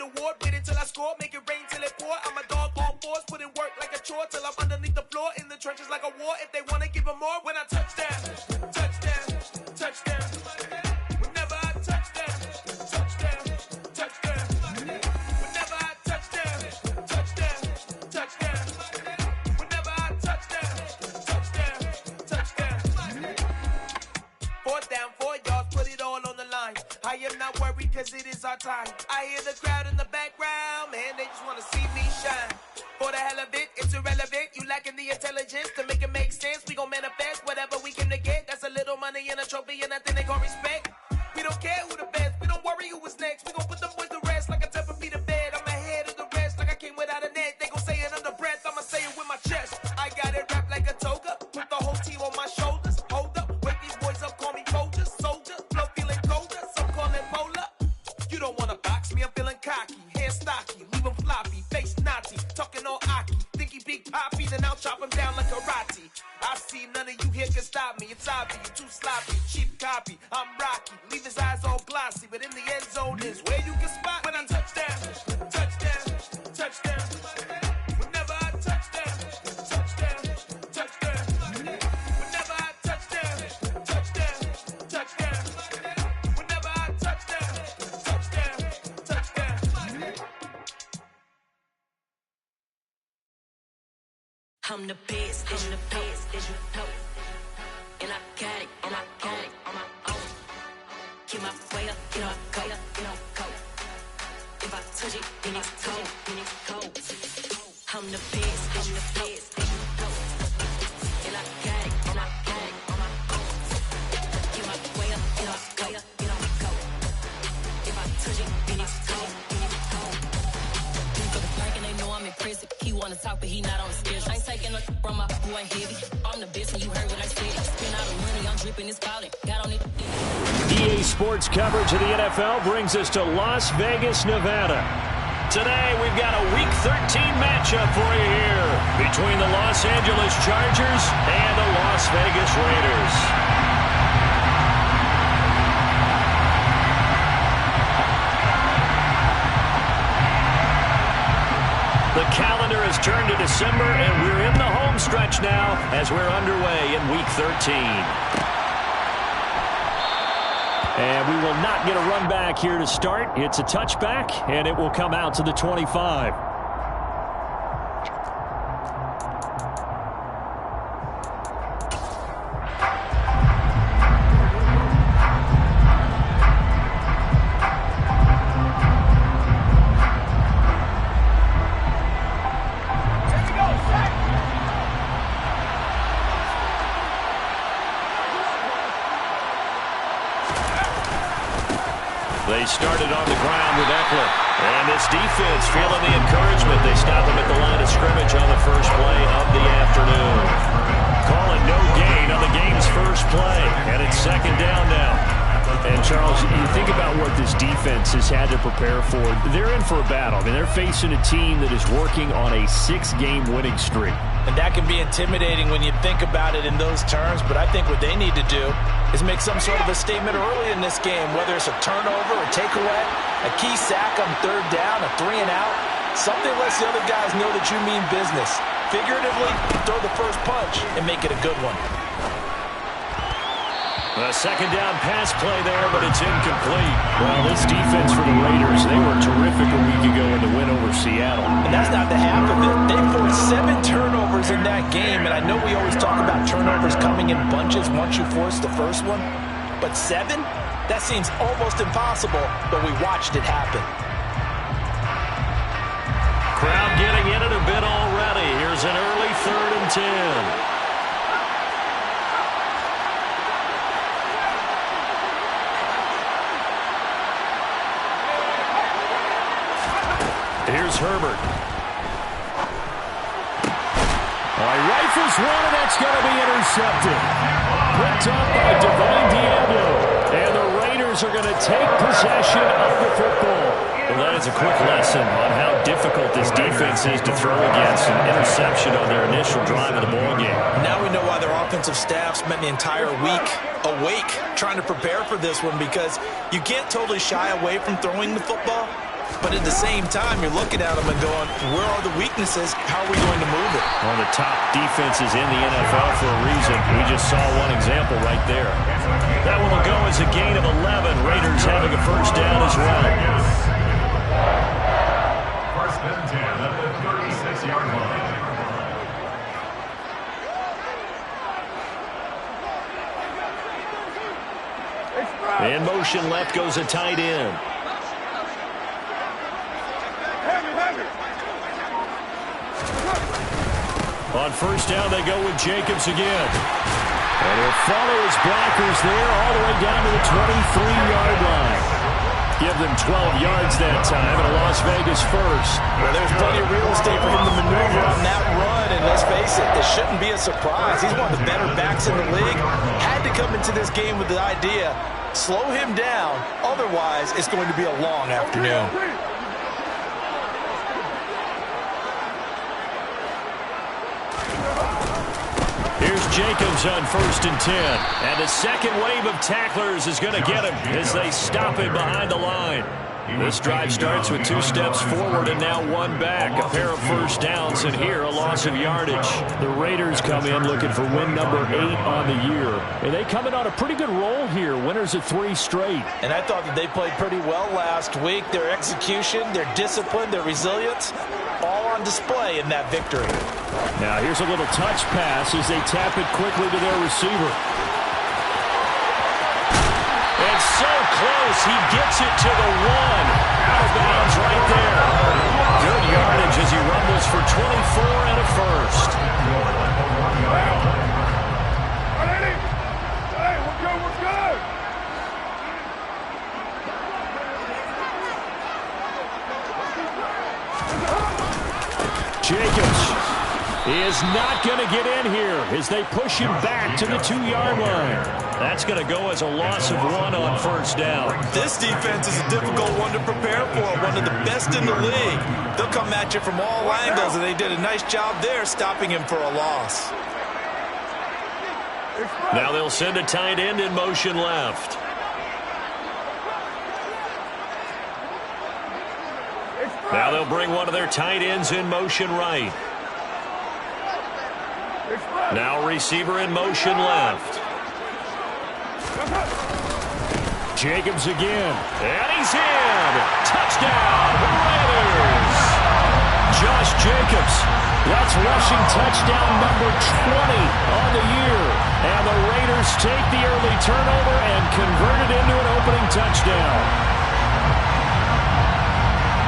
award, wait until I score, make it rain till it pour. I'm a dog on fours, put in work like a chore till I'm underneath the floor, in the trenches like a war. If they wanna give them more, when I touch down, touchdown, touchdown. Whenever I touch down, touchdown, touchdown. Whenever I touch down, touchdown, touchdown. Whenever I touch down, touchdown, touchdown. 4th down, 4 yards, put it all on the line. I am not worried cause it is our time. I hear the crowd in the background, man, they just wanna see me shine. For the hell of it, it's irrelevant. You lacking the intelligence to make it make sense. We gon' manifest whatever we came to get. That's a little money and a trophy and nothing they gon' respect. We don't care who the best, we don't worry who was next. We gon' put them boys to rest like a 10 feet of bed. I'm ahead of the rest like I came without a net. They gon' say it under breath, I'ma say it with my chest. I got it wrapped like a toga, put the whole team on my shoulders. Hold up, wake these boys up, call me Folger, soldier. Flow feeling colder, some call it polar. You don't wanna box me, I'm feeling cocky. Hair stocky, leave him floppy, face naughty. Talking all aki, think he big poppy, then I'll chop him down like karate. I see none of you here can stop me. It's obvious, you too sloppy, cheap copy. I'm Rocky, leave his eyes all glossy, but in the end zone is where you can spot when I touchdown, touchdown, touchdown. Whenever I touchdown, touchdown, touchdown. Whenever I touchdown, touchdown, touchdown. Whenever I touchdown, touchdown, touchdown. I'm the best, I'm the best, as you know. And I got it, and I got it on my own. Get my way up, get on go, get on go. If I touch it, then it's cold, then it's cold. I'm the best, I'm the best, as you know. And I got it, and I got it on my own. Get my way up, get on go, get on go. If I touch it, then it's cold, then it's cold. Go to park and they know I'm in prison. He wanna talk, but he not on the schedule. I ain't taking a from my boy heavy. I'm the best, and you heard what I said. Spend all the money, I'm dripping, it's falling. Got on it. EA Sports coverage of the NFL brings us to Las Vegas, Nevada. Today, we've got a Week 13 matchup for you here between the Los Angeles Chargers and the Las Vegas Raiders. The calendar has turned to December, and we're in the home stretch now as we're underway in Week 13. And we will not get a run back here to start. It's a touchback, and it will come out to the 25. They started on the ground with Eckler. And this defense feeling the encouragement. They stop him at the line of scrimmage on the first play of the afternoon. Calling no gain on the game's first play. And it's 2nd down now. And, Charles, you think about what this defense has had to prepare for. They're in for a battle. I mean, they're facing a team that is working on a 6-game winning streak. And that can be intimidating when you think about it in those terms. But I think what they need to do is make some sort of a statement early in this game, whether it's a turnover, a takeaway, a key sack on 3rd down, a 3-and-out. Something lets the other guys know that you mean business. Figuratively, throw the first punch and make it a good one. A 2nd down pass play there, but it's incomplete. Well, this defense for the Raiders, they were terrific a week ago in the win over Seattle. And that's not the half of it. They forced 7 turnovers in that game, and I know we always talk about turnovers coming in bunches once you force the first one. But 7? That seems almost impossible, but we watched it happen. Crowd getting in it a bit already. Here's an early 3rd and 10. Here's Herbert. Rifles one, and that's going to be intercepted. Picked up by Divine Diablo. And the Raiders are going to take possession of the football. Well, that is a quick lesson on how difficult this defense is to throw against. An interception on their initial drive of the ballgame. Now we know why their offensive staff spent the entire week awake trying to prepare for this one, because you can't totally shy away from throwing the football. But at the same time, you're looking at them and going, where are the weaknesses? How are we going to move it? One of the top defenses in the NFL for a reason. We just saw one example right there. That one will go as a gain of 11. Raiders having a first down as well. First and 10 at the 36-yard line. In motion left goes a tight end. On first down, they go with Jacobs again. And he'll follow his blockers there all the way down to the 23-yard line. Give them 12 yards that time, and a Las Vegas first. Well, there's plenty of real estate for him to maneuver on that run, and let's face it, this shouldn't be a surprise. He's one of the better backs in the league. Had to come into this game with the idea, slow him down, otherwise it's going to be a long afternoon. Here's Jacobs on first and 10. And the second wave of tacklers is going to get him as they stop him behind the line. This drive starts with 2 steps forward and now 1 back. A pair of first downs, and here a loss of yardage. The Raiders come in looking for win number 8 on the year. And they come in on a pretty good roll here. Winners of 3 straight. And I thought that they played pretty well last week. Their execution, their discipline, their resilience, all on display in that victory. Now here's a little touch pass as they tap it quickly to their receiver. And so close, he gets it to the 1. Out of bounds right there. Good yardage as he rumbles for 24 and a first. Hey, we're good. Jacobs is not going to get in here as they push him back to the 2-yard line. That's going to go as a loss of 1 on first down. This defense is a difficult one to prepare for, one of the best in the league. They'll come at you from all angles, and they did a nice job there stopping him for a loss. Now they'll send a tight end in motion left. Now they'll bring one of their tight ends in motion right. Now receiver in motion left. Jacobs again. And he's in. Touchdown, Raiders. Josh Jacobs. That's rushing touchdown number 20 on the year. And the Raiders take the early turnover and convert it into an opening touchdown.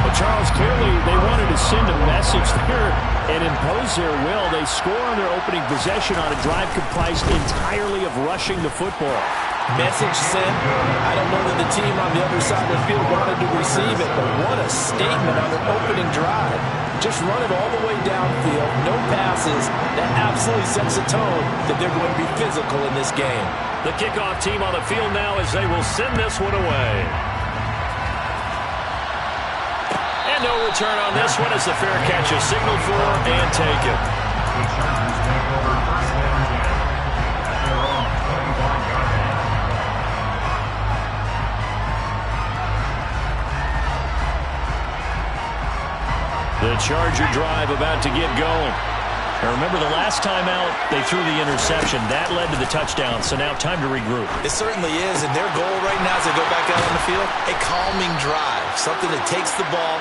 Well, Charles, clearly they wanted to send a message there and impose their will. They score on their opening possession on a drive comprised entirely of rushing the football. Message sent. I don't know that the team on the other side of the field wanted to receive it, but what a statement on their opening drive. Just run it all the way downfield, no passes. That absolutely sets the tone that they're going to be physical in this game. The kickoff team on the field now as they will send this one away. And no return on this one as the fair catch is signaled for and taken. The Charger drive about to get going. Now remember, the last time out, they threw the interception. That led to the touchdown, so now time to regroup. It certainly is, and their goal right now as they go back out on the field, a calming drive, something that takes the ball,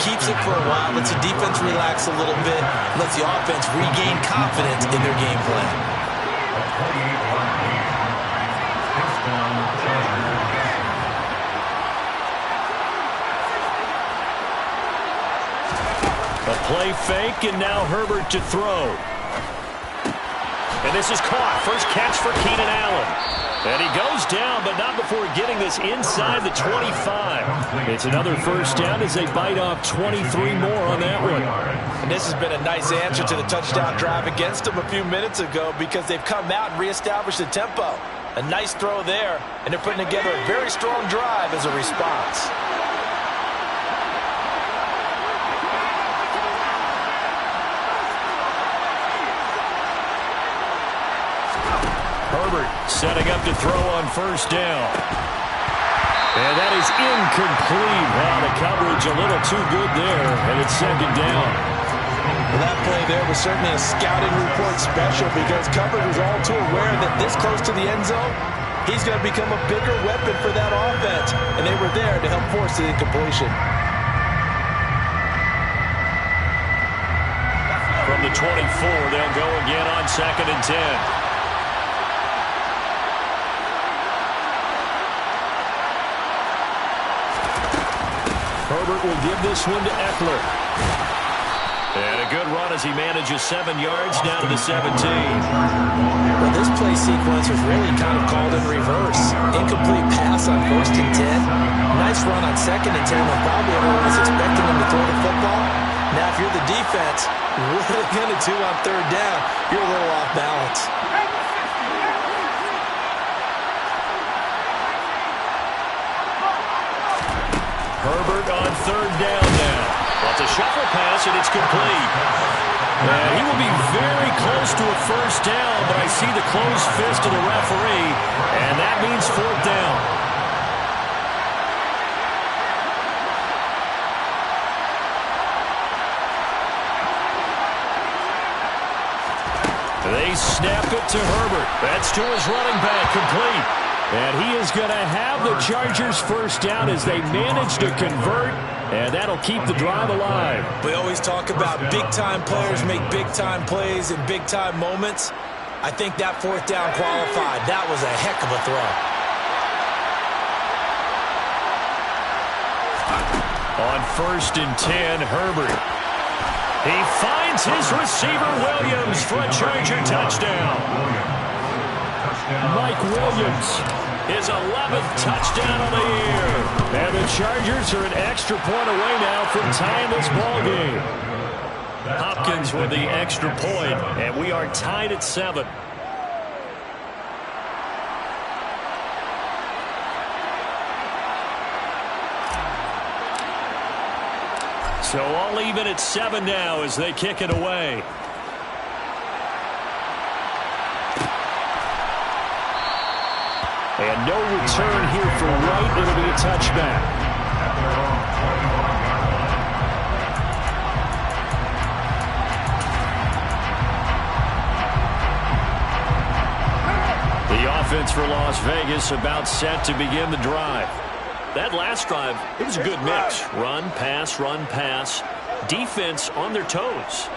keeps it for a while, lets the defense relax a little bit, lets the offense regain confidence in their game plan. A play fake, and now Herbert to throw. And this is caught. First catch for Keenan Allen. And he goes down, but not before getting this inside the 25. It's another first down as they bite off 23 more on that one. And this has been a nice answer to the touchdown drive against them a few minutes ago because they've come out and reestablished the tempo. A nice throw there, and they're putting together a very strong drive as a response. Herbert setting up to throw on first down. And that is incomplete. Wow, the coverage a little too good there, and it's second down. Well, that play there was certainly a scouting report special because coverage was all too aware that this close to the end zone, he's going to become a bigger weapon for that offense, and they were there to help force the incompletion. From the 24, they'll go again on 2nd and 10. Herbert will give this one to Eckler. And a good run as he manages 7 yards down to the 17. Well, this play sequence was really kind of called in reverse. Incomplete pass on 1st and 10. Nice run on 2nd and 10 when probably everyone was expecting him to throw the football. Now, if you're the defense, what are they going to do on 3rd down? You're a little off balance. Herbert on 3rd down now. Well, it's a shuffle pass, and it's complete. And he will be very close to a 1st down, but I see the closed fist of the referee, and that means 4th down. They snap it to Herbert. That's to his running back, complete. And he is going to have the Chargers 1st down as they manage to convert, and that'll keep the drive alive. We always talk about big-time players make big-time plays in big-time moments. I think that 4th down qualified. That was a heck of a throw. On 1st and 10, Herbert. He finds his receiver, Williams, for a Charger touchdown. Mike Williams, his 11th touchdown of the year. And the Chargers are an extra point away now from tying this ball game. Hopkins with the extra point, and we are tied at 7. So all even at 7 now as they kick it away. And no return here for Wright. It'll be a touchback. The offense for Las Vegas about set to begin the drive. That last drive, it was a good mix. Run, pass. Defense on their toes.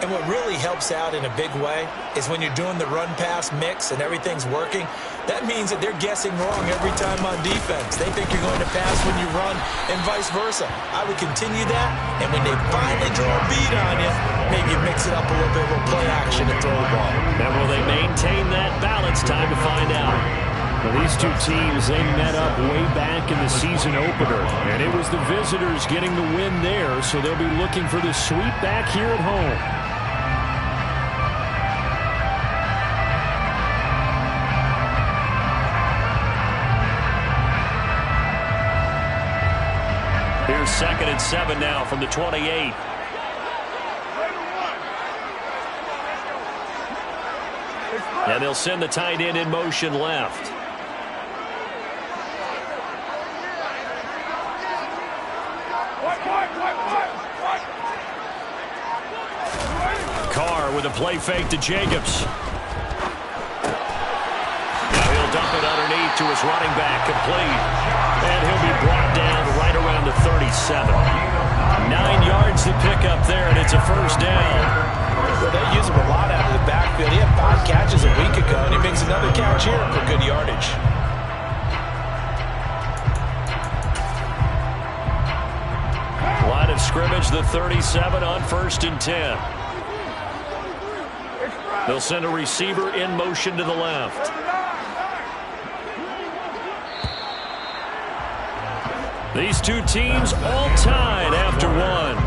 And what really helps out in a big way is when you're doing the run-pass mix and everything's working, that means that they're guessing wrong every time on defense. They think you're going to pass when you run and vice versa. I would continue that, and when they finally draw a beat on you, maybe you mix it up a little bit with play action and throw the ball. And will they maintain that balance? Time to find out. Well, these two teams, they met up way back in the season opener, and it was the visitors getting the win there, so they'll be looking for the sweep back here at home. Here's 2nd and 7 now from the 28. And they'll send the tight end in motion left. Carr with a play fake to Jacobs. Now he'll dump it underneath to his running back, complete. And he'll be brought down right around the 37. 9 yards to pick up there, and it's a 1st down. Well, they use him a lot out of the backfield. He had 5 catches a week ago, and he makes another catch here for good yardage. Line of scrimmage, the 37 on 1st and 10. They'll send a receiver in motion to the left. These two teams all tied after one.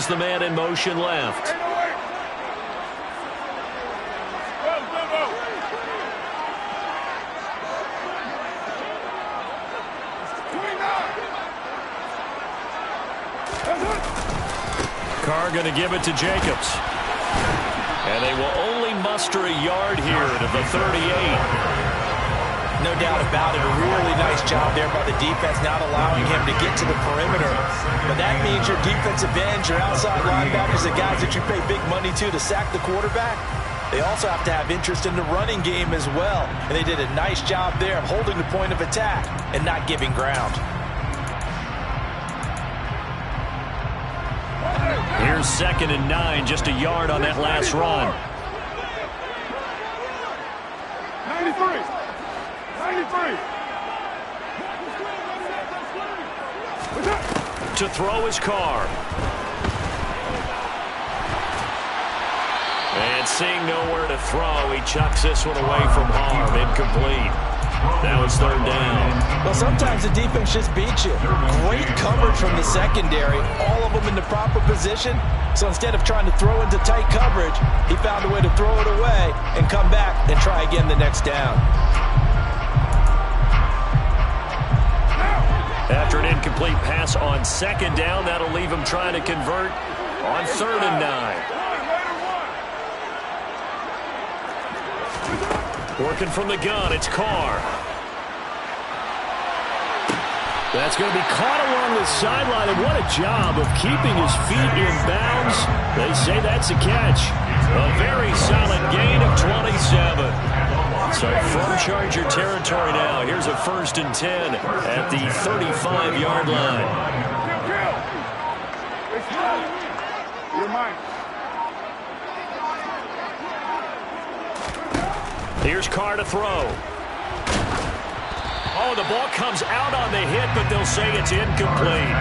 comes the man in motion left. Carr going to give it to Jacobs. And they will only muster a yard here to the 38. No doubt about it. A really nice job there by the defense, not allowing him to get to the perimeter. But that means your defensive ends, your outside linebackers, the guys that you pay big money to sack the quarterback, they also have to have interest in the running game as well. And they did a nice job there of holding the point of attack and not giving ground. Here's 2nd and 9, just a yard on that last run. 93. To throw his Carr. And seeing nowhere to throw, he chucks this one away from harm. Incomplete. Now it's 3rd down. Well, sometimes the defense just beats you. Great coverage from the secondary, all of them in the proper position. So instead of trying to throw into tight coverage, he found a way to throw it away and come back and try again the next down. After an incomplete pass on 2nd down, that'll leave him trying to convert on 3rd and 9. Working from the gun, it's Carr. That's going to be caught along the sideline, and what a job of keeping his feet in bounds. They say that's a catch. A very solid gain of 27. So from Charger territory now, here's a 1st and 10 at the 35-yard line. Here's Carr to throw. Oh, the ball comes out on the hit, but they'll say it's incomplete.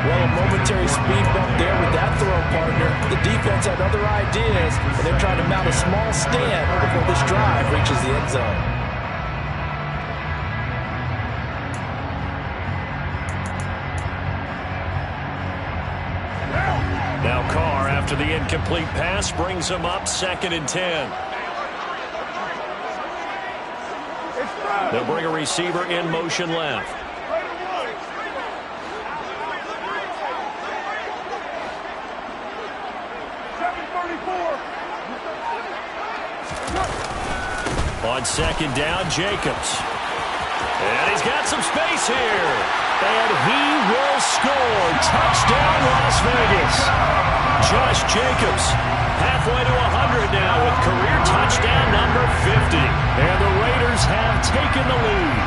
Well, a momentary speed bump there with that throw, partner. The defense had other ideas, and they're trying to mount a small stand before this drive reaches the end zone. Now Carr, after the incomplete pass, brings him up 2nd and 10. They'll bring a receiver in motion left. On 2nd down, Jacobs. And he's got some space here. And he will score. Touchdown, Las Vegas. Josh Jacobs, halfway to 100 now with career touchdown number 50. And the Raiders have taken the lead.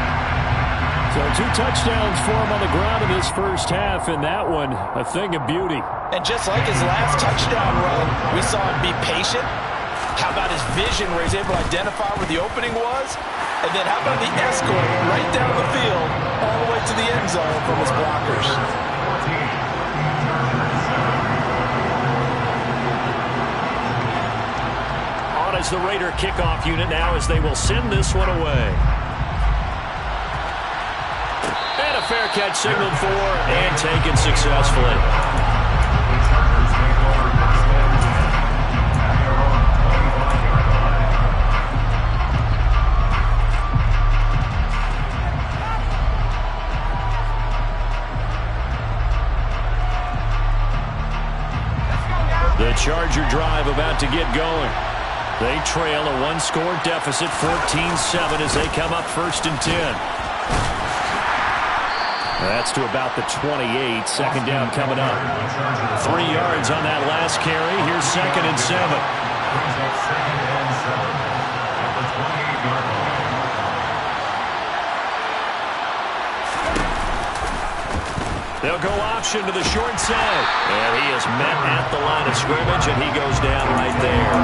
So 2 touchdowns for him on the ground in this first half, and that one a thing of beauty. And just like his last touchdown run, we saw him be patient. How about his vision where he's able to identify where the opening was? And then how about the escort right down the field all the way to the end zone from his blockers? On as the Raider kickoff unit now as they will send this one away. And a fair catch signaled for and taken successfully. The Charger drive about to get going. They trail a 1-score deficit, 14-7 as they come up 1st and 10. That's to about the 28. 2nd down coming up. 3 yards on that last carry. Here's 2nd and 7. They'll go option to the short side. And he is met at the line of scrimmage, and he goes down right there.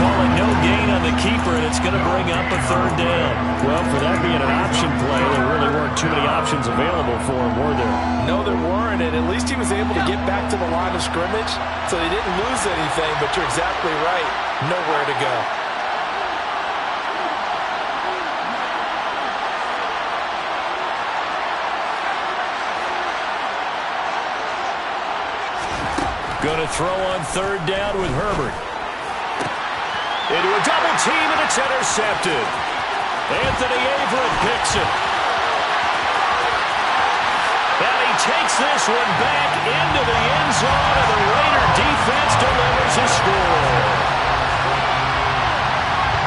Calling no gain on the keeper, and it's going to bring up a 3rd down. Well, for that being an option play, there really weren't too many options available for him, were there? No, there weren't, and at least he was able to get back to the line of scrimmage, so they didn't lose anything, but you're exactly right. Nowhere to go. to throw on third down with Herbert. Into a double team, and it's intercepted. Anthony Averett picks it. And he takes this one back into the end zone, and the Raider defense delivers a score.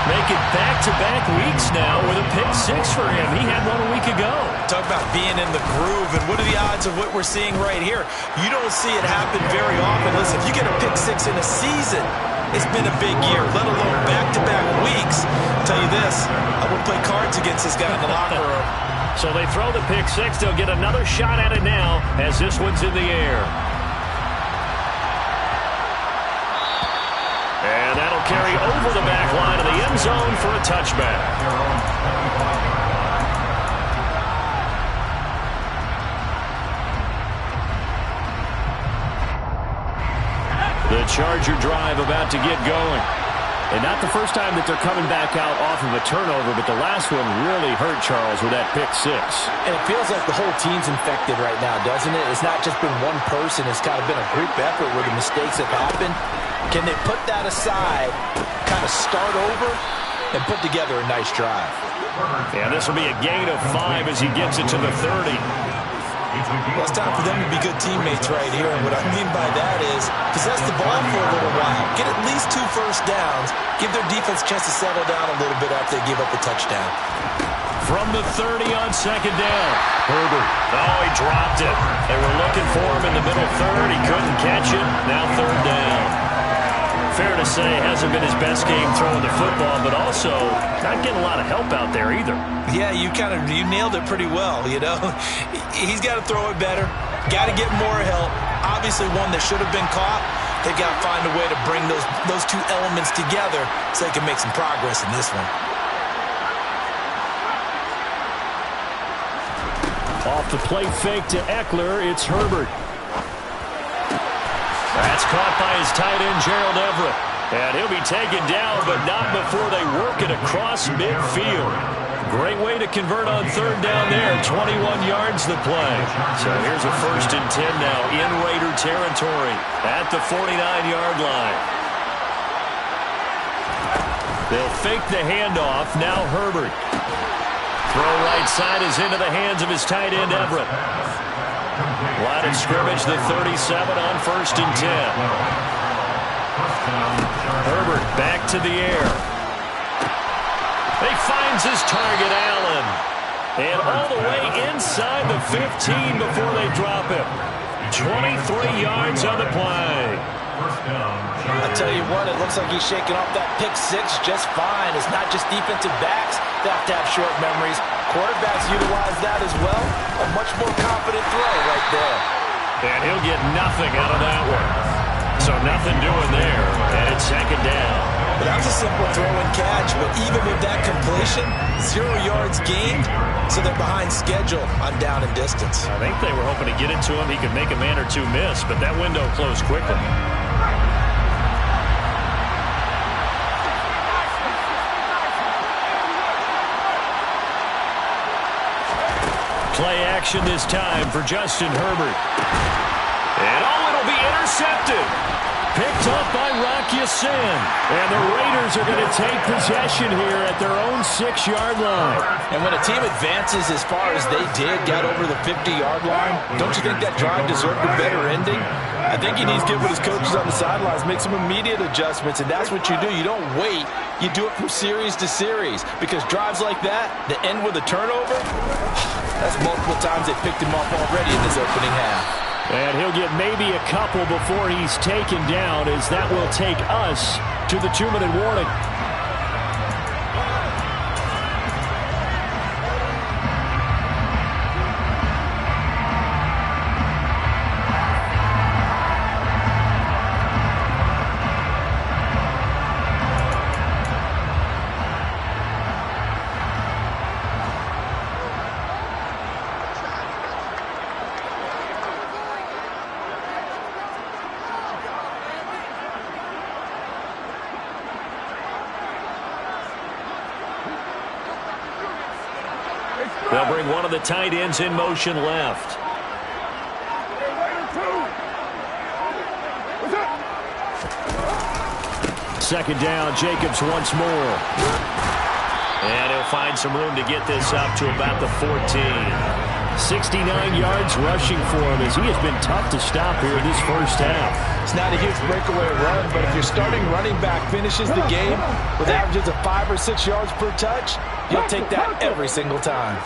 Make it back-to-back weeks now with a pick six for him. He had one a week ago. Talk about being in the groove, and what are the odds of what we're seeing right here? You don't see it happen very often. Listen, if you get a pick six in a season, it's been a big year, let alone back-to-back weeks. I'll tell you this, I would play cards against this guy in the locker room. So they throw the pick six. They'll get another shot at it now as this one's in the air. And that'll carry over the back line of the end zone for a touchback. The Charger drive about to get going. And not the first time that they're coming back out off of a turnover, but the last one really hurt Charles with that pick six. And it feels like the whole team's infected right now, doesn't it? It's not just been one person. It's kind of been a group effort where the mistakes have happened. Can they put that aside, kind of start over, and put together a nice drive? Yeah, this will be a gain of 5 as he gets it to the 30. Well, it's time for them to be good teammates right here. And what I mean by that is possess the ball for a little while. Get at least 2 first downs. Give their defense a chance to settle down a little bit after they give up the touchdown. From the 30 on second down. Herbert. Oh, he dropped it. They were looking for him in the middle third. He couldn't catch it. Now third down. Fair to say, hasn't been his best game throwing the football, but also not getting a lot of help out there either. Yeah, you nailed it pretty well, you know. He's got to throw it better. Got to get more help. Obviously one that should have been caught. They've got to find a way to bring those two elements together so they can make some progress in this one. Off the play fake to Eckler, it's Herbert. That's caught by his tight end, Gerald Everett. And he'll be taken down, but not before they work it across midfield. Great way to convert on third down there. 21 yards the play. So here's a 1st and 10 now in Raider territory at the 49-yard line. They'll fake the handoff. Now Herbert. Throw right side is into the hands of his tight end, Everett. Line of scrimmage, the 37 on 1st and 10. Herbert back to the air. He finds his target, Allen. And all the way inside the 15 before they drop him. 23 yards on the play. I tell you what, it looks like he's shaking off that pick six just fine. It's not just defensive backs that have to have short memories. Quarterbacks utilize that as well. A much more confident throw right there. And he'll get nothing out of that one. So nothing doing there. And it's second down. But that was a simple throw and catch. But even with that completion, 0 yards gained. So they're behind schedule on down and distance. I think they were hoping to get it to him. He could make a man or two miss. But that window closed quickly. Play action this time for Justin Herbert. And it'll be intercepted. Picked up by Rock Ya-Sin. And the Raiders are going to take possession here at their own 6-yard line. And when a team advances as far as they did, got over the 50-yard line, don't you think that drive deserved a better ending? I think he needs to get with his coaches on the sidelines, make some immediate adjustments, and that's what you do. You don't wait. You do it from series to series, because drives like that end with a turnover, that's multiple times they picked him off already in this opening half. And he'll get maybe a couple before he's taken down, as that will take us to the 2-minute warning. They'll bring one of the tight ends in motion left. second down, Jacobs once more. And he'll find some room to get this up to about the 14. 69 yards rushing for him as he has been tough to stop here in this first half. It's not a huge breakaway run, but if your starting running back finishes the game with averages of 5 or 6 yards per touch, you'll take that every single time.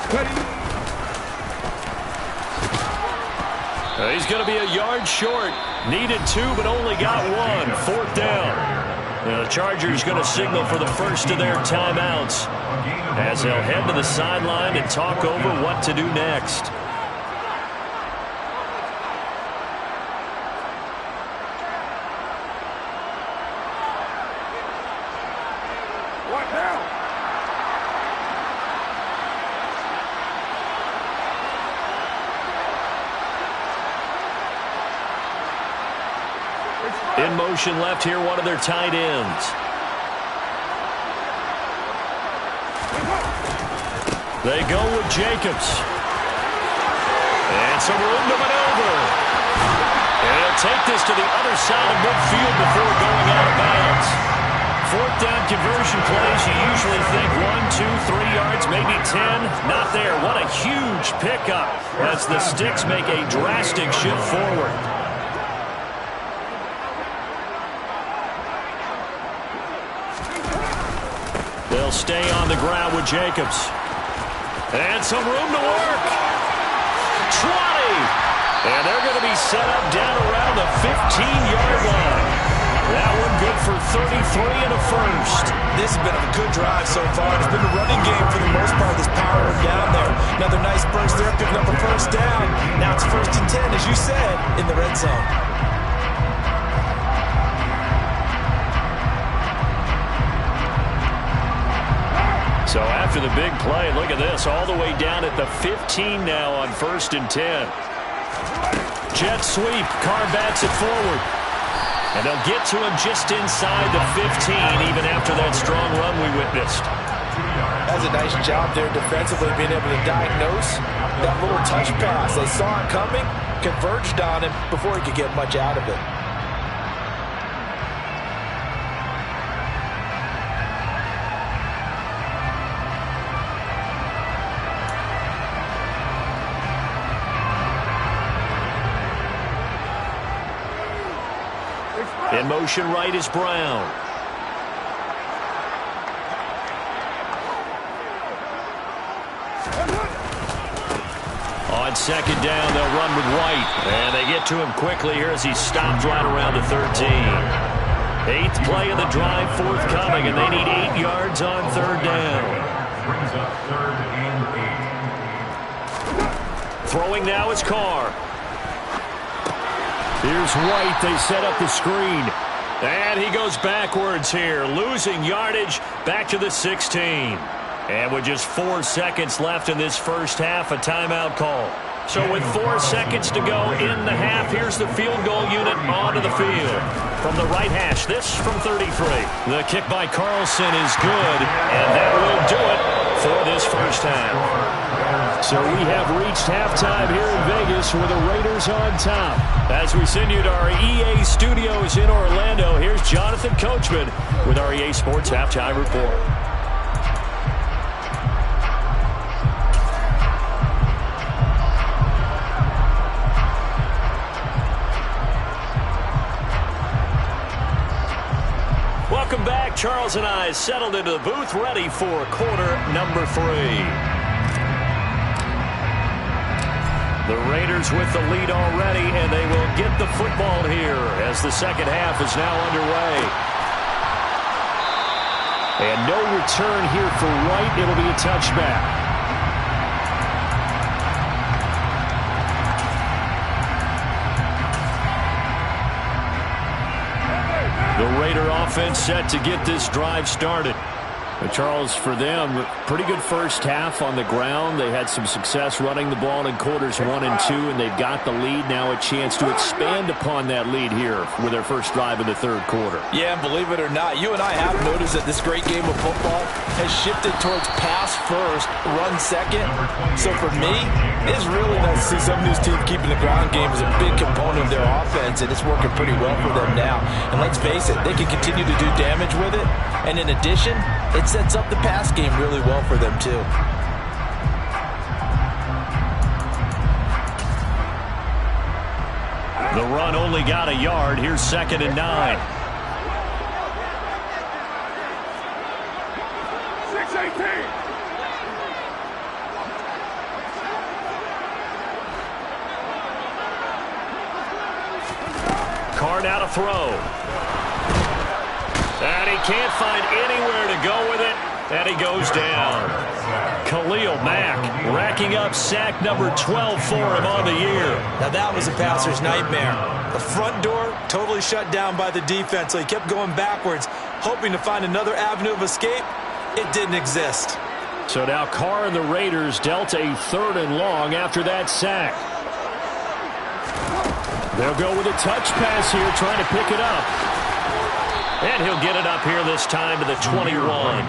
He's going to be a yard short. Needed 2, but only got 1. Fourth down. The Chargers going to signal for the first of their timeouts as they'll head to the sideline and talk over what to do next. What now? In motion left here, one of their tight ends. They go with Jacobs. And some room to maneuver. And he'll take this to the other side of midfield before going out of bounds. Fourth down conversion plays, you usually think 1, 2, 3 yards, maybe 10. Not there. What a huge pickup as the Sticks make a drastic shift forward. They'll stay on the ground with Jacobs. And some room to work. 20. And they're going to be set up down around the 15-yard line. That one good for 33 and a first. This has been a good drive so far. It's been a running game for the most part. This power down there. Another nice burst there, picking up a first down. Now it's 1st and 10, as you said, in the red zone. So after the big play, look at this, all the way down at the 15 now on 1st and 10. Jet sweep, Carr bats it forward. And they'll get to him just inside the 15, even after that strong run we witnessed. That's a nice job there defensively, being able to diagnose that little touch pass. They saw it coming, converged on him before he could get much out of it. In motion right is Brown. On second down, they'll run with White. And they get to him quickly here as he stopped right around the 13. 8th play of the drive forthcoming, and they need 8 yards on 3rd down. Brings up 3rd and 8. Throwing now is Carr. Here's White. They set up the screen. And he goes backwards here, losing yardage back to the 16. And with just 4 seconds left in this first half, a timeout call. So with 4 seconds to go in the half, here's the field goal unit onto the field. From the right hash, this from 33. The kick by Carlson is good, and that will do it for this first half. So we have reached halftime here in Vegas with the Raiders on top. As we send you to our EA studios in Orlando, here's Jonathan Coachman with our EA Sports Halftime Report. Welcome back. Charles and I settled into the booth, ready for quarter number 3. The Raiders with the lead already, and they will get the football here as the second half is now underway. And no return here for White. It'll be a touchback. The Raider offense set to get this drive started. Charles, for them, pretty good first half on the ground. They had some success running the ball in quarters 1 and 2, and they've got the lead. Now a chance to expand upon that lead here with their first drive in the third quarter. Yeah, and believe it or not, you and I have noticed that this great game of football has shifted towards pass first, run second. So for me, it's really nice to see some of these teams keeping the ground game as a big component of their offense, and it's working pretty well for them now. And let's face it, they can continue to do damage with it. And in addition, it sets up the pass game really well for them, too. The run only got a yard. Here's 2nd and 9. 6-18. Carr now to throw. And he can't find anywhere to go with it, and he goes down. Khalil Mack racking up sack number 12 for him on the year. Now that was a passer's nightmare. The front door totally shut down by the defense, so he kept going backwards, hoping to find another avenue of escape. It didn't exist. So now Carr and the Raiders dealt a 3rd and long after that sack. They'll go with a touch pass here, trying to pick it up. And he'll get it up here this time to the 21.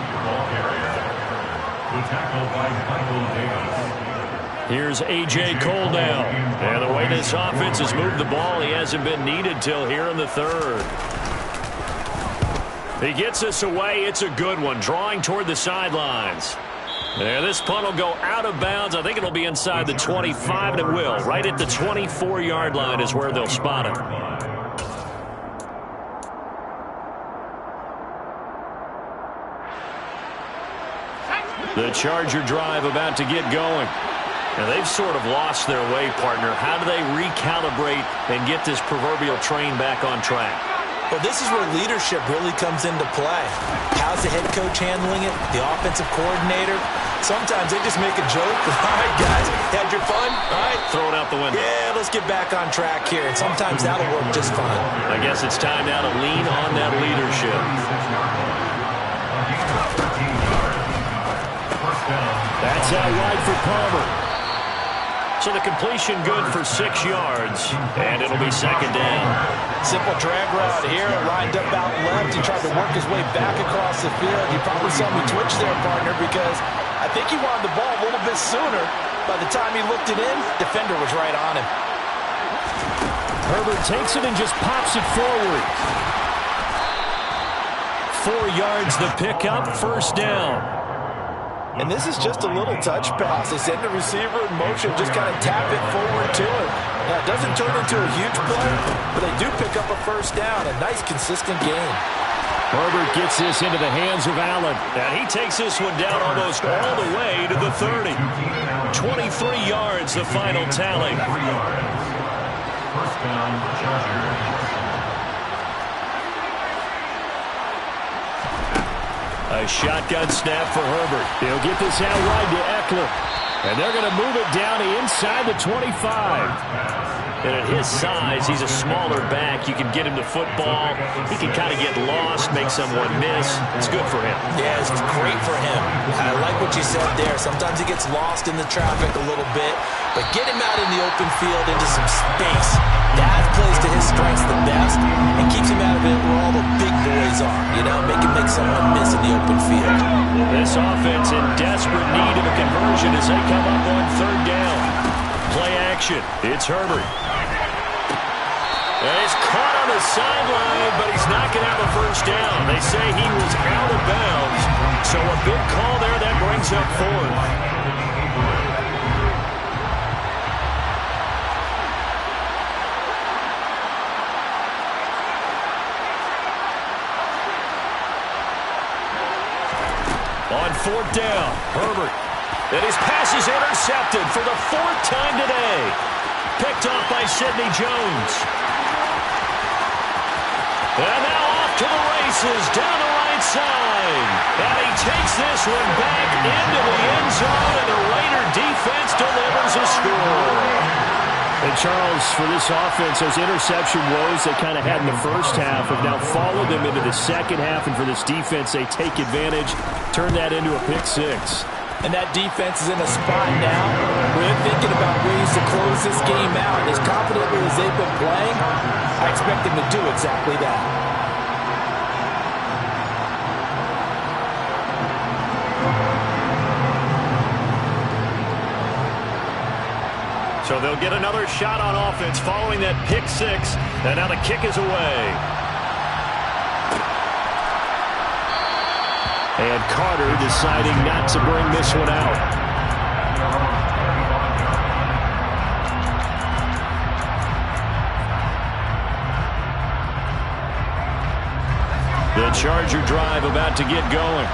Here's A.J. Cole now. And the way this offense has moved the ball, he hasn't been needed till here in the 3rd. He gets this away. It's a good one, drawing toward the sidelines. And this punt will go out of bounds. I think it'll be inside the 25, and it will. Right at the 24-yard line is where they'll spot it. The Charger drive about to get going. And they've sort of lost their way, partner. How do they recalibrate and get this proverbial train back on track? Well, this is where leadership really comes into play. How's the head coach handling it? The offensive coordinator? Sometimes they just make a joke. All right, guys, had your fun? All right. Throw it out the window. Yeah, let's get back on track here. And sometimes that'll work just fine. I guess it's time now to lean on that leadership. That's out wide for Palmer. So the completion good for 6 yards, and it'll be 2nd down. Simple drag route here, lined up out left. He tried to work his way back across the field. You probably saw me twitch there, partner, because I think he wanted the ball a little bit sooner. By the time he looked it in, defender was right on him. Herbert takes it and just pops it forward. 4 yards the pickup, 1st down. And this is just a little touch pass. They send the receiver in motion, just kind of tap it forward to him. Now, it doesn't turn into a huge play, but they do pick up a 1st down. A nice, consistent game. Herbert gets this into the hands of Allen. And he takes this one down almost all the way to the 30. 23 yards, the final tally. 1st down, Chargers. A shotgun snap for Herbert. He'll get this out wide to Eckler. And they're going to move it down inside the 25. And at his size, he's a smaller back. You can get him the football. He can kind of get lost, make someone miss. It's good for him. Yeah, it's great for him. I like what you said there. Sometimes he gets lost in the traffic a little bit. But get him out in the open field into some space. That plays to his strengths the best and keeps him out of it where all the big boys are. You know, make someone miss in the open field. This offense in desperate need of a conversion as they come up on 3rd down. Play action. It's Herbert. And he's caught on the sideline, but he's not going to have a 1st down. They say he was out of bounds. So a big call there that brings up 4th. On 4th down, Herbert. And his pass is intercepted for the 4th time today. Picked off by Sidney Jones. And now off to the races down the right side. And he takes this one back into the end zone, and the Raider defense delivers a score. The Charles, for this offense, those interception woes they kind of had in the first half have now followed them into the second half, and for this defense, they take advantage, turn that into a pick six. And that defense is in a spot now where they're thinking about ways to close this game out. As confidently as they've been playing, I expect them to do exactly that. So they'll get another shot on offense following that pick six. And now the kick is away. And Carter deciding not to bring this one out. The Charger drive about to get going.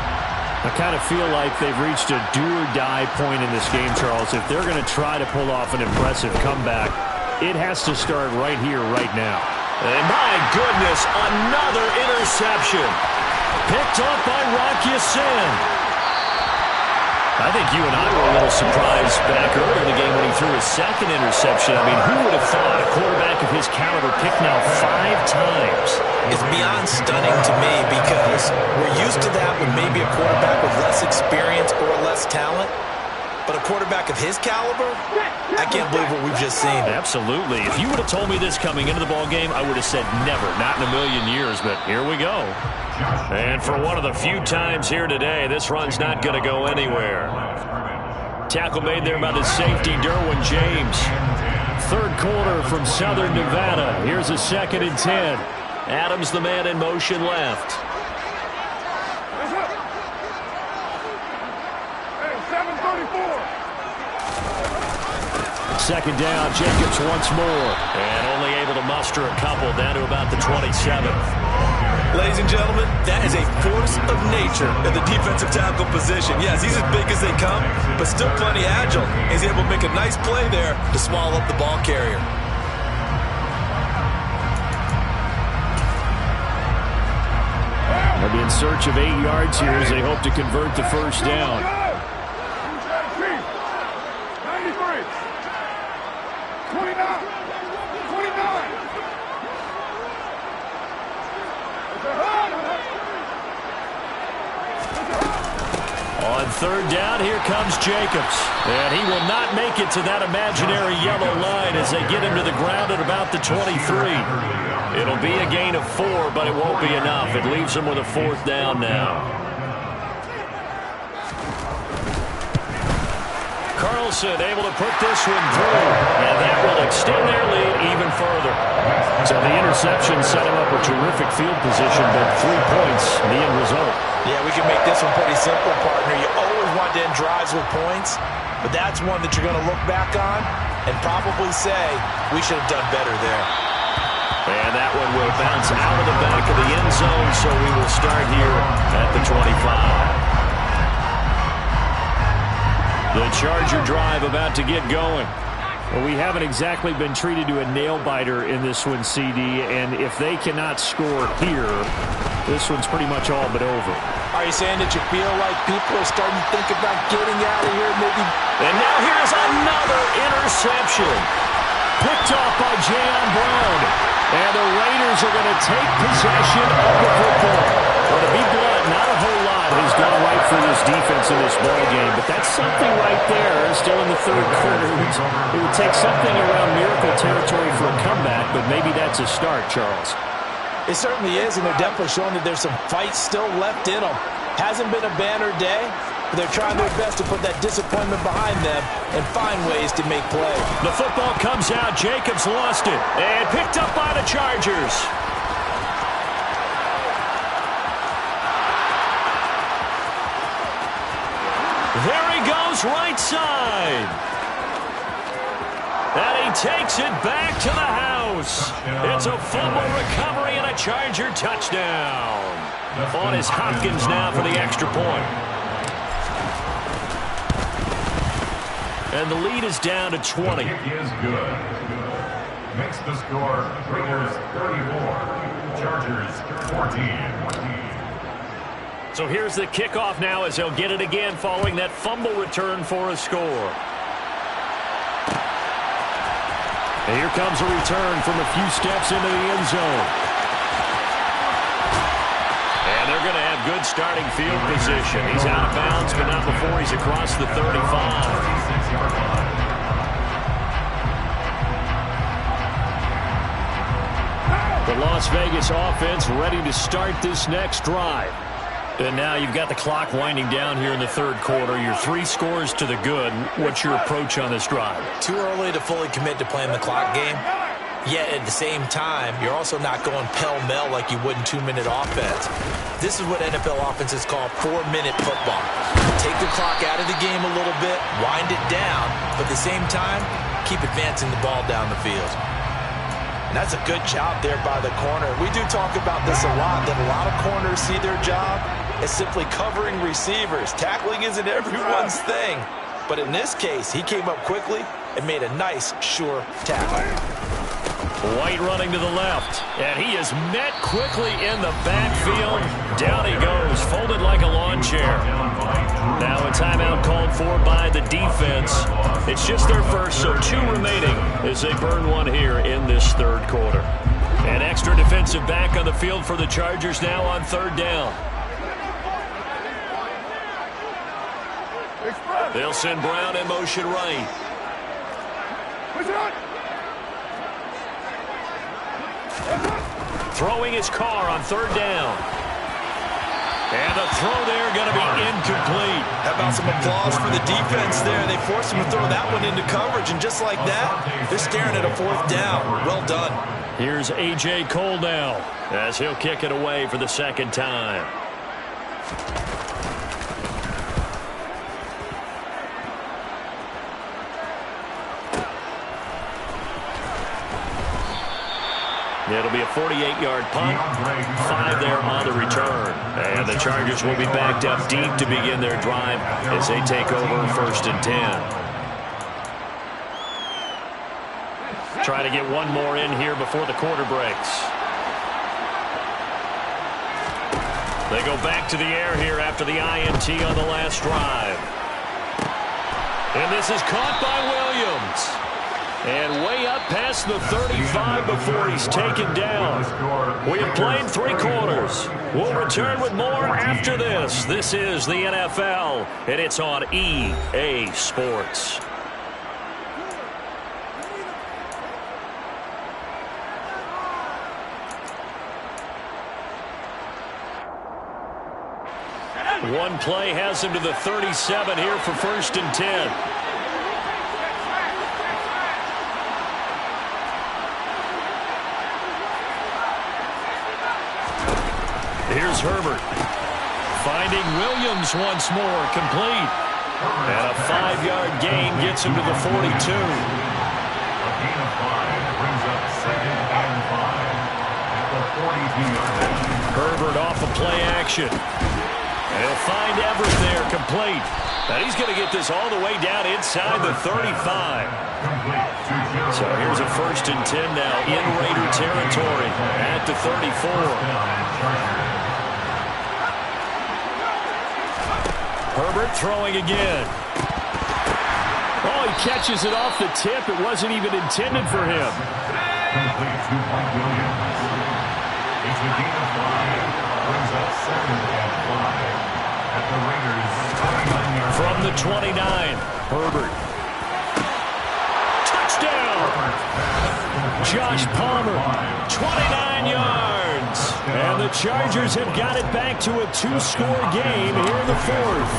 I kind of feel like they've reached a do-or-die point in this game, Charles. If they're going to try to pull off an impressive comeback, it has to start right here, right now. And my goodness, another interception. Picked up by Rocky Sin. I think you and I were a little surprised back earlier in the game when he threw his second interception. I mean, who would have thought a quarterback of his caliber picked now 5 times? It's beyond stunning to me because we're used to that with maybe a quarterback with less experience or less talent. But a quarterback of his caliber, I can't believe what we've just seen. Absolutely. If you would have told me this coming into the ballgame, I would have said never, not in a million years. But here we go. And for one of the few times here today, this run's not going to go anywhere. Tackle made there by the safety, Derwin James. Third quarter from Southern Nevada. Here's a 2nd and 10. Adams, the man in motion left. Second down, Jacobs once more. And only able to muster a couple down to about the 27. Ladies and gentlemen, that is a force of nature in the defensive tackle position. Yes, he's as big as they come, but still plenty agile. He's able to make a nice play there to swallow up the ball carrier. They'll be in search of 8 yards here as they hope to convert the first down. 29. On third down, here comes Jacobs. And he will not make it to that imaginary yellow line as they get him to the ground at about the 23. It'll be a gain of 4, but it won't be enough. It leaves them with a 4th down now. Carlson able to put this one through, and that will extend their lead even further. So the interception set him up a terrific field position, but 3 points, the end result. Yeah, we can make this one pretty simple, partner. You always want to end drives with points, but that's one that you're going to look back on and probably say, we should have done better there. And that one will bounce out of the back of the end zone, so we will start here at the 25. The Charger drive about to get going. Well, we haven't exactly been treated to a nail-biter in this one, CD, and if they cannot score here, this one's pretty much all but over. Are you saying that you feel like people are starting to think about getting out of here, maybe? And now here's another interception. Picked off by Jayon Brown. And the Raiders are going to take possession of the football. Well, to be blunt, not a whole lot has gone right for this defense in this ballgame, but that's something right there, still in the third quarter. It would take something around miracle territory for a comeback, but maybe that's a start, Charles. It certainly is, and they're definitely showing that there's some fight still left in them. Hasn't been a banner day, but they're trying their best to put that disappointment behind them and find ways to make play. The football comes out. Jacobs lost it and picked up by the Chargers. There he goes, right side. And he takes it back to the house. It's a fumble recovery and a Charger touchdown. On is Hopkins now for the extra point. And the lead is down to 20. Kick is good. Makes the score Raiders 34, Chargers 14. So here's the kickoff now as they'll get it again following that fumble return for a score. And here comes a return from a few steps into the end zone. And they're going to have good starting field position. He's out of bounds, but not before he's across the 35. 36-yard line. The Las Vegas offense ready to start this next drive. And now you've got the clock winding down here in the third quarter. Your 3 scores to the good. What's your approach on this drive? Too early to fully commit to playing the clock game. Yet at the same time, you're also not going pell-mell like you would in 2-minute offense. This is what NFL offenses call 4-minute football. Take the clock out of the game a little bit, wind it down, but at the same time, keep advancing the ball down the field. And that's a good job there by the corner. We do talk about this a lot, that a lot of corners see their job as simply covering receivers. Tackling isn't everyone's thing. But in this case, he came up quickly and made a nice, sure tackle. White running to the left, and he is met quickly in the backfield. Down he goes, folded like a lawn chair. Now a timeout called for by the defense. It's just their first, so 2 remaining as they burn one here in this third quarter. An extra defensive back on the field for the Chargers now on third down. They'll send Brown in motion right. Throwing his car on third down. And the throw there going to be incomplete. How about some applause for the defense there? They forced him to throw that one into coverage, and just like that, they're staring at a 4th down. Well done. Here's A.J. Cole now as he'll kick it away for the second time. It'll be a 48-yard punt, 5 there on the return. And the Chargers will be backed up deep to begin their drive as they take over 1st and 10. Try to get one more in here before the quarter breaks. They go back to the air here after the INT on the last drive. And this is caught by Williams. And way up past the 35 before he's taken down. We have played 3 quarters. We'll return with more after this. This is the NFL, and it's on EA Sports. One play has him to the 37 here for 1st and 10. Here's Herbert. Finding Williams once more, complete. And a 5-yard gain gets him to the 42. A gain of 5 brings up 2nd and 5 at the 42-yard line. Herbert off of play action. And he'll find Everett there, complete. And he's going to get this all the way down inside the 35. So here's a 1st and 10 now in Raider territory at the 34. Herbert throwing again. Oh, he catches it off the tip. It wasn't even intended for him. Complete to Mike Williams. It's a gain of 5. Brings up 2nd and 5 at the Raiders' 29-yard line. From the 29, Herbert. Touchdown! Josh Palmer, 29 yards. And the Chargers have got it back to a 2-score game here in the 4th.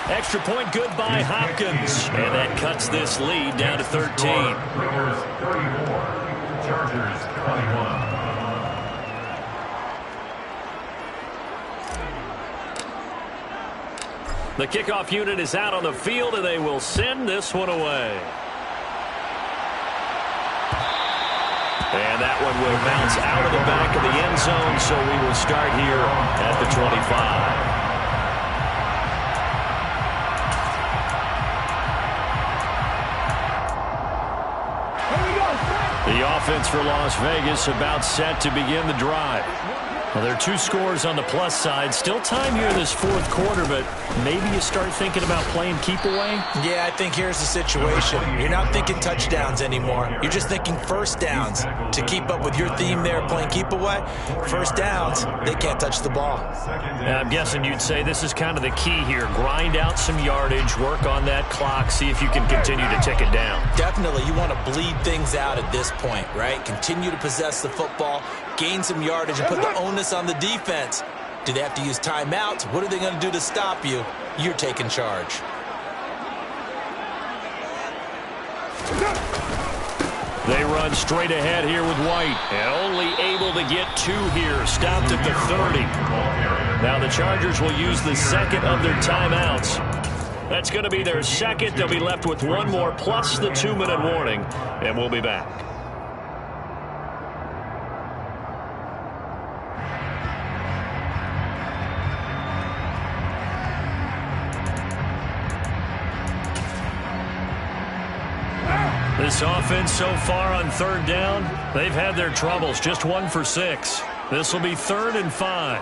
Extra point good by Hopkins. And that cuts this lead down to 13. Raiders 34, Chargers 21. The kickoff unit is out on the field, and they will send this one away. And that one will bounce out of the back of the end zone, so we will start here at the 25. The offense for Las Vegas about set to begin the drive. Well, there are 2 scores on the plus side. Still time here in this fourth quarter, but maybe you start thinking about playing keep away? Yeah, I think here's the situation. You're not thinking touchdowns anymore. You're just thinking first downs. To keep up with your theme there, playing keep away, first downs, they can't touch the ball. I'm guessing you'd say this is kind of the key here. Grind out some yardage, work on that clock, see if you can continue to tick it down. Definitely, you want to bleed things out at this point, right? Continue to possess the football, gain some yardage, and put the onus on the defense. Do they have to use timeouts? What are they going to do to stop you? You're taking charge. They run straight ahead here with White, and only able to get 2 here. Stopped at the 30. Now the Chargers will use the second of their timeouts. That's going to be their second. They'll be left with 1 more plus the 2-minute warning, and we'll be back. This offense so far on third down, they've had their troubles. Just 1 for 6. This will be 3rd and 5.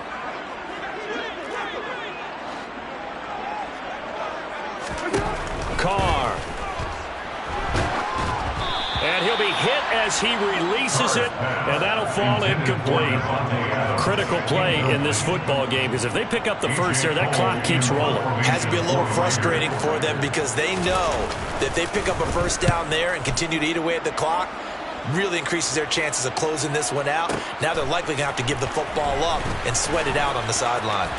Carr. And he'll be hit as he releases it, and that'll fall incomplete. Critical play in this football game, because if they pick up the first there, that clock keeps rolling. Has to be a little frustrating for them because they know that if they pick up a first down there and continue to eat away at the clock, really increases their chances of closing this one out. Now they're likely going to have to give the football up and sweat it out on the sideline.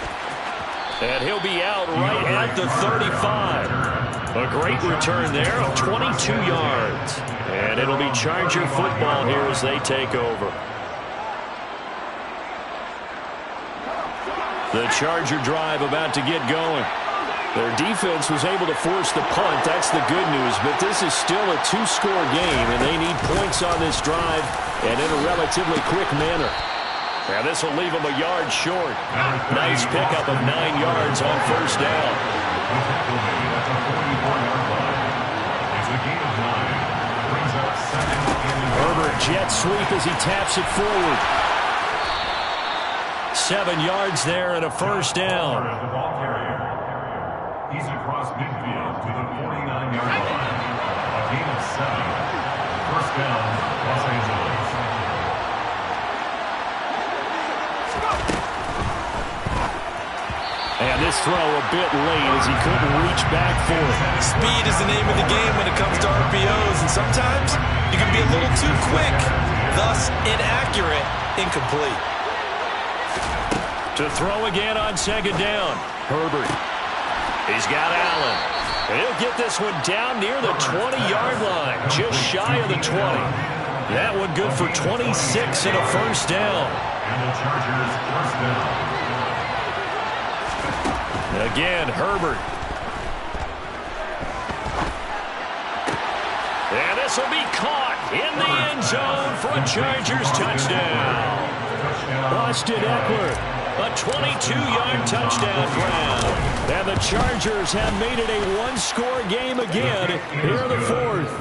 And he'll be out right at the 35. A great return there of 22 yards. And it'll be Charger football here as they take over. The Charger drive about to get going. Their defense was able to force the punt. That's the good news. But this is still a 2-score game, and they need points on this drive and in a relatively quick manner. And this will leave them a yard short. Nice pickup of 9 yards on first down. Herbert jet sweep as he taps it forward. 7 yards there and a first down. He's across midfield to the 49-yard line. A gain of 7. First down, Los Angeles. And this throw a bit late as he couldn't reach back for it. Speed is the name of the game when it comes to RPOs, and sometimes you can be a little too quick, thus inaccurate, incomplete. To throw again on second down. Herbert. He's got Allen. And he'll get this one down near the 20-yard line, just shy of the 20. That one good for 26 and a first down. And the Chargers first down. Again, Herbert. And this will be caught in the end zone for a Chargers touchdown. Austin Eckler, a 22-yard touchdown grab. And the Chargers have made it a 1-score game again here in the fourth.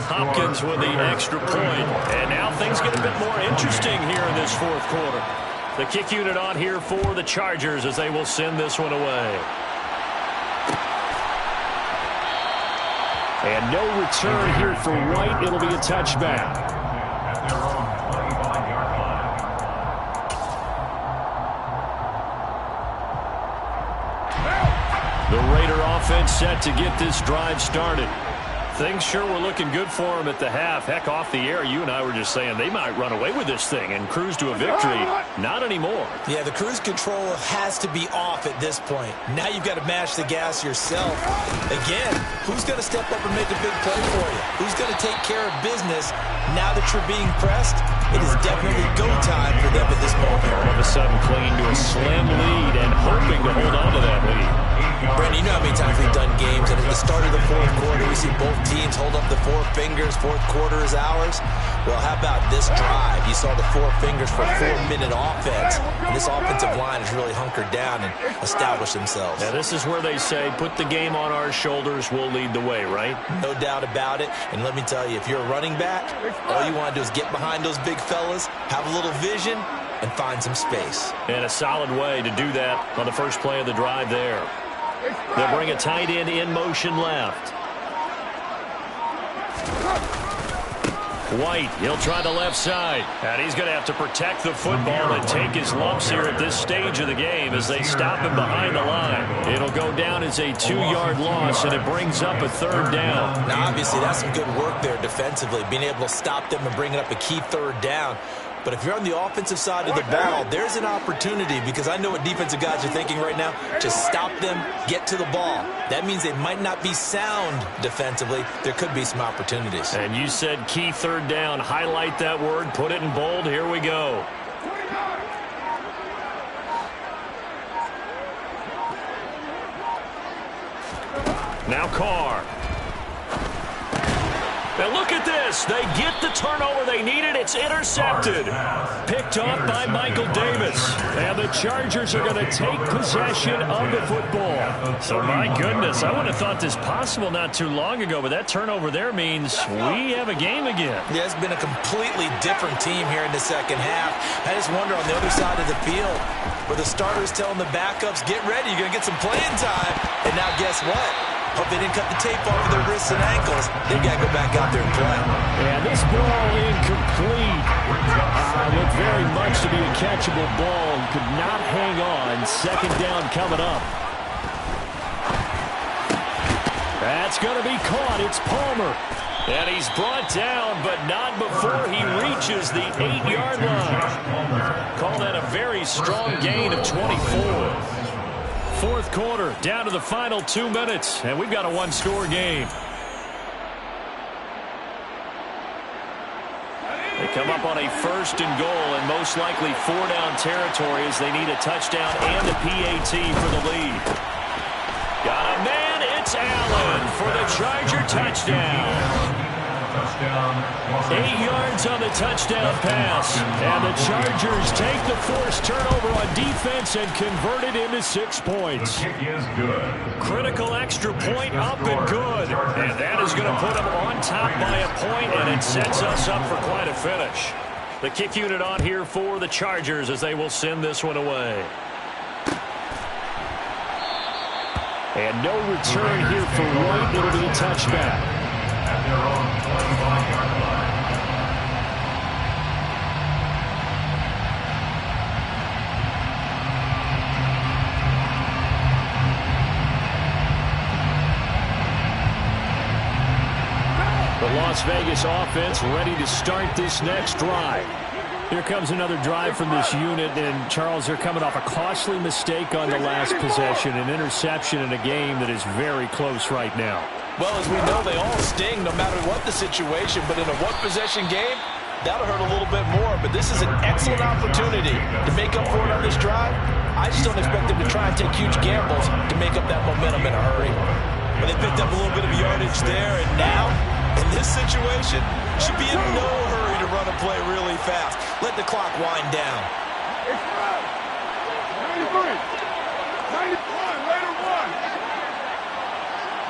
Hopkins with the extra point. And now things get a bit more interesting here in this fourth quarter. The kick unit on here for the Chargers as they will send this one away. And no return here for White. It'll be a touchback. At their own 25-yard line. The Raider offense set to get this drive started. Things sure were looking good for them at the half. Heck, off the air, you and I were just saying they might run away with this thing and cruise to a victory. Not anymore. Yeah, the cruise control has to be off at this point. Now you've got to mash the gas yourself. Again, who's going to step up and make a big play for you? Who's going to take care of business now that you're being pressed? It is definitely go time for them at this moment. All of a sudden clinging to a slim lead and hoping to hold on to that lead. Brandon, you know how many times we've done games, and at the start of the fourth quarter, we see both teams hold up the 4 fingers. Fourth quarter is ours. Well, how about this drive? You saw the 4 fingers for 4-minute offense. And this offensive line has really hunkered down and established themselves. Now, this is where they say, put the game on our shoulders, we'll lead the way, right? No doubt about it. And let me tell you, if you're a running back, all you want to do is get behind those big fellas, have a little vision, and find some space. And a solid way to do that on the first play of the drive there. They'll bring a tight end in motion left. White, he'll try the left side. And he's going to have to protect the football and take his lumps here at this stage of the game as they stop him behind the line. It'll go down as a 2-yard loss, and it brings up a 3rd down. Now, obviously, that's some good work there defensively, being able to stop them and bringing up a key 3rd down. But if you're on the offensive side of the ball, there's an opportunity, because I know what defensive guys are thinking right now. Just stop them, get to the ball. That means they might not be sound defensively. There could be some opportunities. And you said key 3rd down. Highlight that word. Put it in bold. Here we go. Now Carr. And look at this. They get the turnover they needed. It's intercepted. Picked off by Michael Davis. And the Chargers are going to take possession of the football. So, my goodness, I would have thought this possible not too long ago, but that turnover there means we have a game again. Yeah, it's been a completely different team here in the second half. I just wonder on the other side of the field where the starters telling the backups, get ready, you're going to get some playing time. And now guess what? Hope they didn't cut the tape off of their wrists and ankles. They've got to go back out there and play. And this ball incomplete. Looked very much to be a catchable ball and could not hang on. 2nd down coming up. That's going to be caught. It's Palmer. And he's brought down, but not before he reaches the 8-yard line. Call that a very strong gain of 24. 4th quarter, down to the final 2 minutes, and we've got a 1-score game. They come up on a 1st and goal, and most likely 4-down territory as they need a touchdown and a PAT for the lead. Got a man, it's Allen for the Charger touchdown. 8 yards on the touchdown pass. And the Chargers take the forced turnover on defense and convert it into 6 points. The kick is good. Critical extra point up and good. And that is going to put them on top by a point, and it sets us up for quite a finish. The kick unit on here for the Chargers as they will send this one away. And no return here for White. It'll be a touchback. At their own 25-yard line. The Las Vegas offense ready to start this next drive. Here comes another drive from this unit, and Charles, they're coming off a costly mistake on the last possession, an interception in a game that is very close right now. Well, as we know, they all sting no matter what the situation, but in a one-possession game, that'll hurt a little bit more. But this is an excellent opportunity to make up for it on this drive. I just don't expect them to try and take huge gambles to make up that momentum in a hurry. But they picked up a little bit of yardage there, and now, in this situation, should be in no hurry to run a play really fast. Let the clock wind down. 93, 91, later one.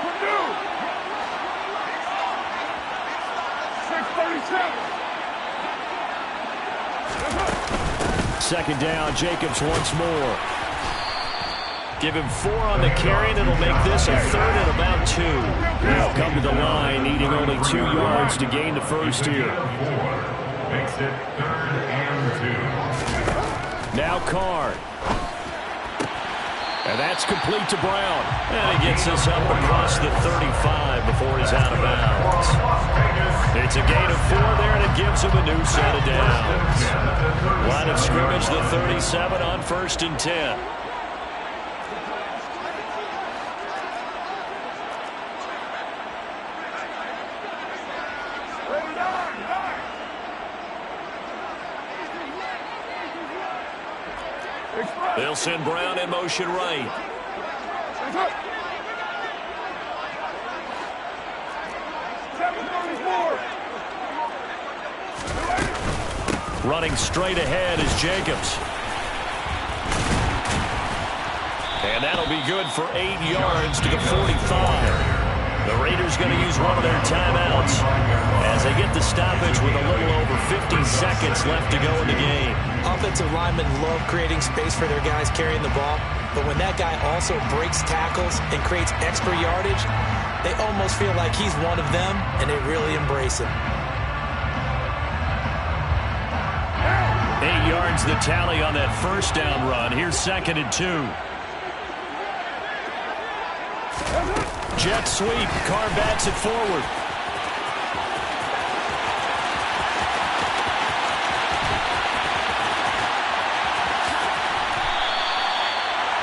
Purdue. 637. 2nd down, Jacobs once more. Give him 4 on the carry, and it'll make this a 3rd and about 2. Now come to the line, needing only 2 yards to gain the first here. Makes it 3rd and 2. Now Carr. And that's complete to Brown. And he gets us up across the 35 before he's out of bounds. It's a gain of 4 there, and it gives him a new set of downs. Line of scrimmage, the 37 on 1st and 10. They'll send Brown in motion right. Running straight ahead is Jacobs. And that'll be good for 8 yards to the 45. The Raiders going to use one of their timeouts as they get the stoppage with a little over 50 seconds left to go in the game. Offensive linemen love creating space for their guys carrying the ball, but when that guy also breaks tackles and creates extra yardage, they almost feel like he's one of them, and they really embrace him. 8 yards the tally on that first down run. Here's 2nd and 2. Jet sweep. Carr backs it forward.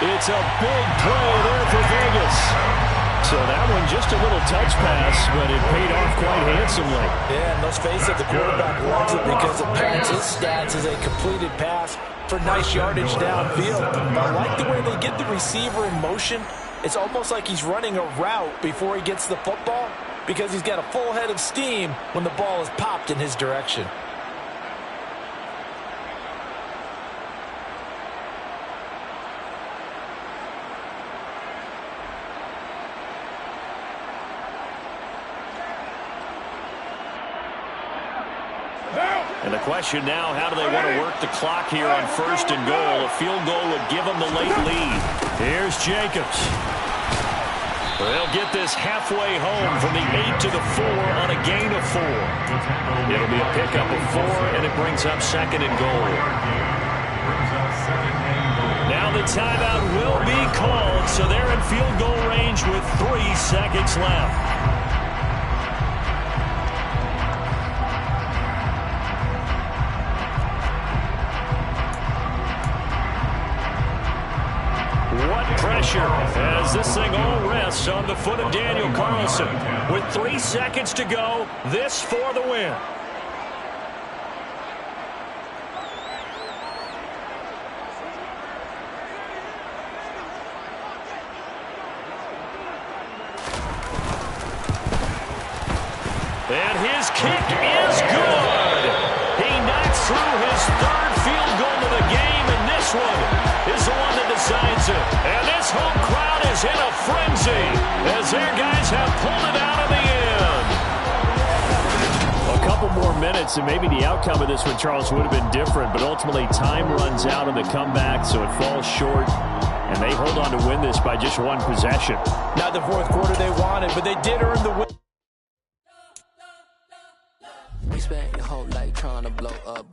It's a big play there for Vegas. So that one just a little touch pass, but it paid off quite handsomely. Yeah, and let's face it, the quarterback loves it because it pads his stats as a completed pass for nice yardage downfield. I like the way they get the receiver in motion. It's almost like he's running a route before he gets the football because he's got a full head of steam when the ball is popped in his direction. And the question now, how do they want to work the clock here on 1st and goal? A field goal would give them the late lead. Here's Jacobs. They'll get this halfway home from the 8 to the 4 on a gain of 4. It'll be a pickup of 4, and it brings up 2nd and goal. Now the timeout will be called, so they're in field goal range with 3 seconds left. What pressure as this thing all rests on the foot of Daniel Carlson. With 3 seconds to go, this for the win. And his kick is good. He knocks through his 3rd field goal of the game, and this one is the one that decides it. And this home crowd is in a frenzy as their guys have pulled it out of the end. A couple more minutes, and maybe the outcome of this one, Charles, would have been different, but ultimately time runs out on the comeback, so it falls short, and they hold on to win this by just 1 possession. Not the 4th quarter they wanted, but they did earn the win. You spent your whole life trying to blow up.